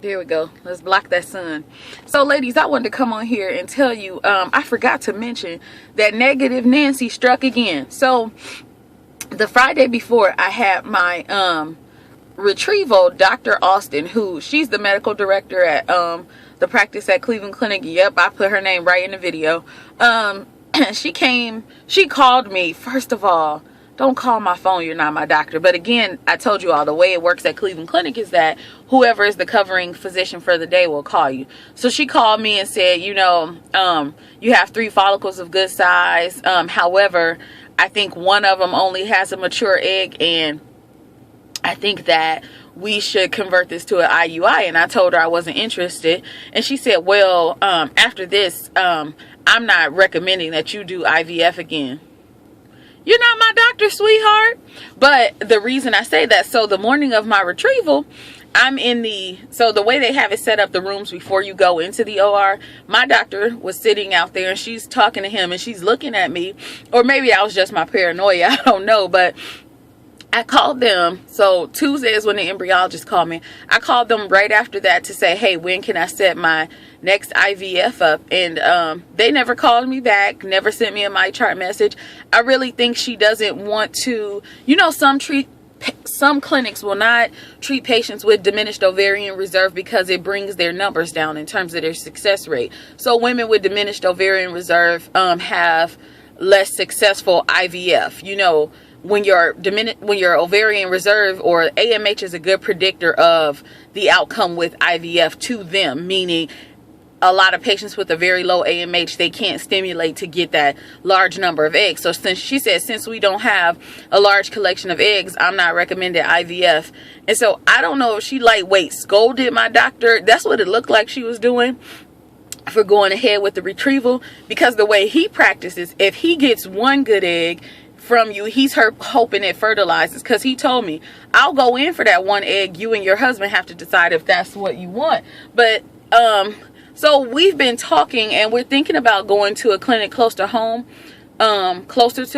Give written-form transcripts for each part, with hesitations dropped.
There we go. Let's block that sun. So ladies, I wanted to come on here and tell you, I forgot to mention that negative Nancy struck again. So the Friday before, I had my retrieval, Dr. Austin, who she's the medical director at the practice at Cleveland Clinic. Yep, I put her name right in the video. She called me. First of all, don't call my phone, you're not my doctor. But again, I told you all, the way it works at Cleveland Clinic is that whoever is the covering physician for the day will call you. So she called me and said, you know, you have 3 follicles of good size. However, I think one of them only has a mature egg, and I think that we should convert this to an IUI. And I told her I wasn't interested. And she said, well, after this, I'm not recommending that you do IVF again. You're not my doctor, sweetheart. But the reason I say that, so the morning of my retrieval, so the way they have it set up, the rooms before you go into the OR, my doctor was sitting out there and she's talking to him and she's looking at me. Or maybe I was just my paranoia, I don't know. But I called them. So Tuesday is when the embryologist called me. I called them right after that to say, hey, when can I set my next IVF up? And they never called me back, never sent me a MyChart message. I really think she doesn't want to, you know, some clinics will not treat patients with diminished ovarian reserve because it brings their numbers down in terms of their success rate. So women with diminished ovarian reserve have less successful IVF. You know, when your ovarian reserve, or AMH, is a good predictor of the outcome with IVF to them, meaning a lot of patients with a very low AMH, they can't stimulate to get that large number of eggs. So since we don't have a large collection of eggs, I'm not recommending IVF. And so I don't know if she lightweight scolded my doctor. That's what it looked like she was doing for going ahead with the retrieval, because the way he practices, if he gets one good egg from you, he's hoping it fertilizes, because he told me, I'll go in for that one egg. You and your husband have to decide if that's what you want. But so we've been talking and we're thinking about going to a clinic closer to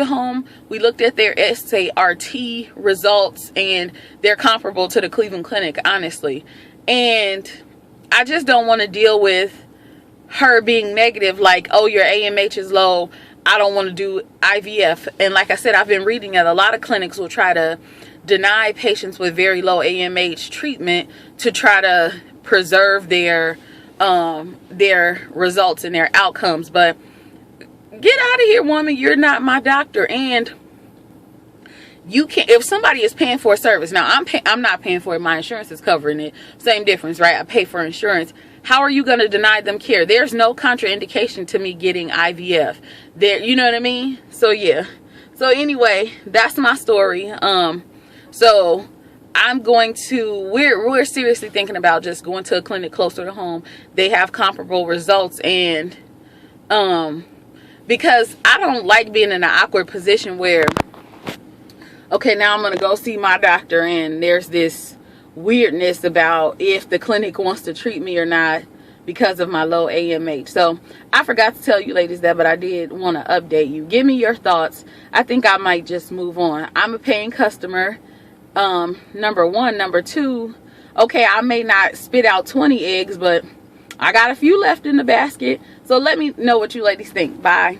home. We looked at their SART results and they're comparable to the Cleveland Clinic, honestly. And I just don't want to deal with her being negative, like, oh, your AMH is low, I don't want to do IVF. And like I said, I've been reading that a lot of clinics will try to deny patients with very low AMH treatment to try to preserve their results and their outcomes. But get out of here, woman. You're not my doctor. And you can't, if somebody is paying for a service, now I'm not paying for it, my insurance is covering it, same difference, right? I pay for insurance. How are you going to deny them care? There's no contraindication to me getting IVF there, you know what I mean? So yeah, so anyway, that's my story. So I'm going to, we're seriously thinking about just going to a clinic closer to home. They have comparable results. And because I don't like being in an awkward position where, okay, now I'm going to go see my doctor and there's this weirdness about if the clinic wants to treat me or not because of my low AMH. So I forgot to tell you ladies that, but I did want to update you. Give me your thoughts. I think I might just move on. I'm a paying customer, number one. Number two, okay, I may not spit out 20 eggs, but I got a few left in the basket. So let me know what you ladies think. Bye.